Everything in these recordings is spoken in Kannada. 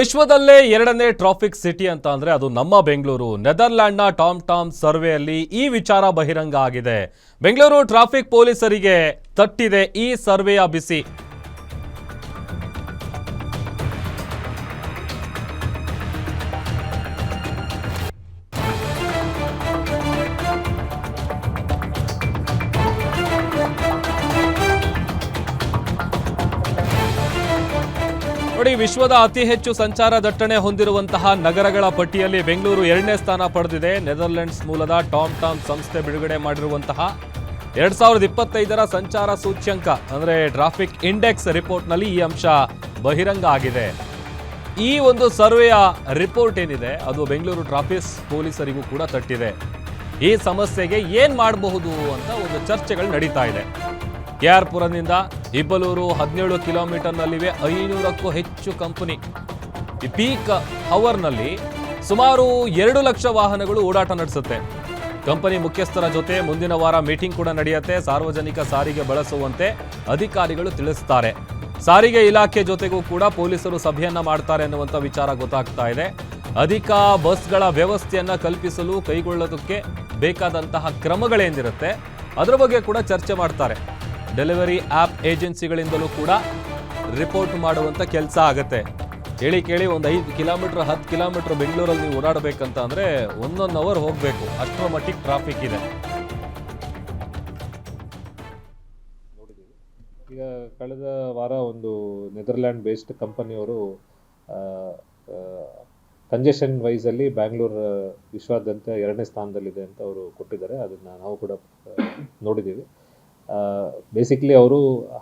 ವಿಶ್ವದಲ್ಲೇ ಎರಡನೇ ಟ್ರಾಫಿಕ್ ಸಿಟಿ ಅಂತ ಅಂದ್ರೆ ಅದು ನಮ್ಮ ಬೆಂಗಳೂರು. ನೆದರ್ಲ್ಯಾಂಡ್ನ ಟಾಮ್ ಸರ್ವೆಯಲ್ಲಿ ಈ ವಿಚಾರ ಬಹಿರಂಗ ಆಗಿದೆ. ಬೆಂಗಳೂರು ಟ್ರಾಫಿಕ್ ಪೊಲೀಸರಿಗೆ ತಟ್ಟಿದೆ ಈ ಸರ್ವೆಯ ಬಿಸಿ. ನೋಡಿ, ವಿಶ್ವದ ಅತಿ ಹೆಚ್ಚು ಸಂಚಾರ ದಟ್ಟಣೆ ಹೊಂದಿರುವಂತಹ ನಗರಗಳ ಪಟ್ಟಿಯಲ್ಲಿ ಬೆಂಗಳೂರು 2ನೇ ಸ್ಥಾನ ಪಡೆದಿದೆ. ನೆದರ್ಲೆಂಡ್ಸ್ ಮೂಲದ ಟಾಮ್ ಸಂಸ್ಥೆ ಬಿಡುಗಡೆ ಮಾಡಿರುವಂತಹ 2025ರ ಸಂಚಾರ ಸೂಚ್ಯಂಕ ಅಂದ್ರೆ ಟ್ರಾಫಿಕ್ ಇಂಡೆಕ್ಸ್ ರಿಪೋರ್ಟ್ನಲ್ಲಿ ಈ ಅಂಶ ಬಹಿರಂಗ ಆಗಿದೆ. ಈ ಒಂದು ಸರ್ವೆಯ ರಿಪೋರ್ಟ್ ಏನಿದೆ ಅದು ಬೆಂಗಳೂರು ಟ್ರಾಫಿಕ್ ಪೊಲೀಸರಿಗೂ ಕೂಡ ತಟ್ಟಿದೆ. ಈ ಸಮಸ್ಯೆಗೆ ಏನ್ ಮಾಡಬಹುದು ಅಂತ ಒಂದು ಚರ್ಚೆಗಳು ನಡೀತಾ ಇದೆ. ಕೆಆರ್ ಪುರದಿಂದ ಇಬ್ಬಲೂರು 17 ಕಿಲೋಮೀಟರ್ನಲ್ಲಿವೆ 500ಕ್ಕೂ ಹೆಚ್ಚು ಕಂಪನಿ. ಈ ಪೀಕ್ ಅವರ್ನಲ್ಲಿ ಸುಮಾರು 2 ಲಕ್ಷ ವಾಹನಗಳು ಓಡಾಟ ನಡೆಸುತ್ತೆ. ಕಂಪನಿ ಮುಖ್ಯಸ್ಥರ ಜೊತೆ ಮುಂದಿನ ವಾರ ಮೀಟಿಂಗ್ ಕೂಡ ನಡೆಯುತ್ತೆ. ಸಾರ್ವಜನಿಕ ಸಾರಿಗೆ ಬಳಸುವಂತೆ ಅಧಿಕಾರಿಗಳು ತಿಳಿಸ್ತಾರೆ. ಸಾರಿಗೆ ಇಲಾಖೆ ಜೊತೆಗೂ ಕೂಡ ಪೊಲೀಸರು ಸಭೆಯನ್ನ ಮಾಡ್ತಾರೆ ಅನ್ನುವಂಥ ವಿಚಾರ ಗೊತ್ತಾಗ್ತಾ ಇದೆ. ಅಧಿಕ ಬಸ್ಗಳ ವ್ಯವಸ್ಥೆಯನ್ನ ಕಲ್ಪಿಸಲು ಕೈಗೊಳ್ಳೋದಕ್ಕೆ ಬೇಕಾದಂತಹ ಕ್ರಮಗಳೇನಿರುತ್ತೆ ಅದರ ಬಗ್ಗೆ ಕೂಡ ಚರ್ಚೆ ಮಾಡ್ತಾರೆ. ಡೆಲಿವರಿ ಆ್ಯಪ್ ಏಜೆನ್ಸಿಗಳಿಂದಲೂ ಕೂಡ ರಿಪೋರ್ಟ್ ಮಾಡುವಂಥ ಕೆಲಸ ಆಗುತ್ತೆ. ಕೇಳಿ ಒಂದು 5 ಕಿಲೋಮೀಟರ್ 10 ಕಿಲೋಮೀಟರ್ ಬೆಂಗಳೂರಲ್ಲಿ ನೀವು ಓಡಾಡಬೇಕಂತ ಅಂದರೆ 1 ಅವರ್ ಹೋಗಬೇಕು, ಅಷ್ಟರ ಮಟ್ಟಿಗೆ ಟ್ರಾಫಿಕ್ ಇದೆ. ಈಗ ಕಳೆದ ವಾರ ಒಂದು ನೆದರ್ಲ್ಯಾಂಡ್ ಬೇಸ್ಡ್ ಕಂಪನಿಯವರು ಕಂಜೆಷನ್ ವೈಸಲ್ಲಿ ಬ್ಯಾಂಗ್ಳೂರು ವಿಶ್ವಾದ್ಯಂತ 2ನೇ ಸ್ಥಾನದಲ್ಲಿದೆ ಅಂತ ಅವರು ಕೊಟ್ಟಿದ್ದಾರೆ. ಅದನ್ನು ನಾವು ಕೂಡ ನೋಡಿದ್ದೀವಿ. ಬೇಸಿಕ್ಲಿ ಅವರು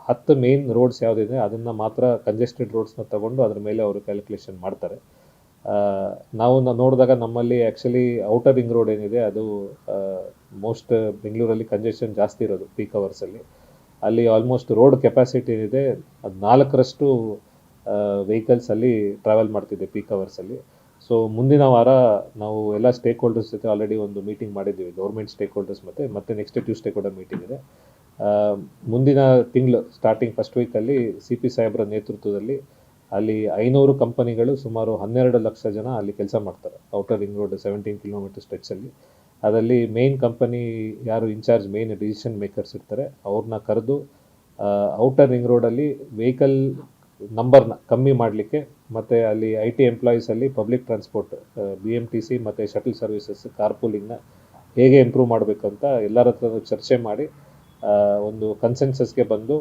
10 ಮೇನ್ ರೋಡ್ಸ್ ಯಾವುದಿದೆ ಅದನ್ನು ಮಾತ್ರ ಕಂಜೆಸ್ಟೆಡ್ ರೋಡ್ಸ್ನ ತಗೊಂಡು ಅದ್ರ ಮೇಲೆ ಅವರು ಕ್ಯಾಲ್ಕುಲೇಷನ್ ಮಾಡ್ತಾರೆ. ನಾವು ನೋಡಿದಾಗ ನಮ್ಮಲ್ಲಿ ಆ್ಯಕ್ಚುಲಿ ಔಟರ್ ರಿಂಗ್ ರೋಡ್ ಏನಿದೆ ಅದು ಮೋಸ್ಟ್ ಬೆಂಗಳೂರಲ್ಲಿ ಕಂಜೆಷನ್ ಜಾಸ್ತಿ ಇರೋದು ಪೀಕ್ ಅವರ್ಸಲ್ಲಿ. ಅಲ್ಲಿ ಆಲ್ಮೋಸ್ಟ್ ರೋಡ್ ಕೆಪಾಸಿಟಿ ಏನಿದೆ ಅದು 4ರಷ್ಟು ವೆಹಿಕಲ್ಸ್ ಅಲ್ಲಿ ಟ್ರಾವೆಲ್ ಮಾಡ್ತಿದೆ ಪೀಕ್ ಅವರ್ಸಲ್ಲಿ. ಸೊ ಮುಂದಿನ ವಾರ ನಾವು ಎಲ್ಲ ಸ್ಟೇಕ್ ಹೋಲ್ಡರ್ಸ್ ಜೊತೆ ಆಲ್ರೆಡಿ ಒಂದು ಮೀಟಿಂಗ್ ಮಾಡಿದ್ದೀವಿ. ಗೌರ್ಮೆಂಟ್ ಸ್ಟೇಕ್ ಹೋಲ್ಡರ್ಸ್ ಮತ್ತೆ ನೆಕ್ಸ್ಟ್ ಟ್ಯೂಸ್ಡೇ ಕೂಡ ಮೀಟಿಂಗ್ ಇದೆ. ಮುಂದಿನ ತಿಂಗಳು ಸ್ಟಾರ್ಟಿಂಗ್ ಫಸ್ಟ್ ವೀಕಲ್ಲಿ CP ಸಾಹೇಬ್ರ ನೇತೃತ್ವದಲ್ಲಿ ಅಲ್ಲಿ 500 ಕಂಪನಿಗಳು ಸುಮಾರು 12 ಲಕ್ಷ ಜನ ಅಲ್ಲಿ ಕೆಲಸ ಮಾಡ್ತಾರೆ. ಔಟರ್ ರಿಂಗ್ ರೋಡ್ 17 ಕಿಲೋಮೀಟರ್ ಸ್ಟ್ರೆಚಲ್ಲಿ. ಅದರಲ್ಲಿ ಮೇನ್ ಕಂಪನಿ ಯಾರು ಇನ್ಚಾರ್ಜ್ ಮೇನ್ ಡಿಸಿಷನ್ ಮೇಕರ್ಸ್ ಇರ್ತಾರೆ ಅವ್ರನ್ನ ಕರೆದು ಔಟರ್ ರಿಂಗ್ ರೋಡಲ್ಲಿ ವೆಹಿಕಲ್ ನಂಬರ್ನ ಕಮ್ಮಿ ಮಾಡಲಿಕ್ಕೆ ಮತ್ತು ಅಲ್ಲಿ IT ಎಂಪ್ಲಾಯೀಸಲ್ಲಿ ಪಬ್ಲಿಕ್ ಟ್ರಾನ್ಸ್ಪೋರ್ಟ್ BMTC ಮತ್ತು ಶಟಲ್ ಸರ್ವಿಸಸ್ ಕಾರ್ಪೂಲಿಂಗ್ನ ಹೇಗೆ ಇಂಪ್ರೂವ್ ಮಾಡಬೇಕಂತ ಎಲ್ಲರ ಹತ್ರ ಚರ್ಚೆ ಮಾಡಿ ಒಂದು ಕನ್ಸೆನ್ಸಸ್ಗೆ ಬಂದು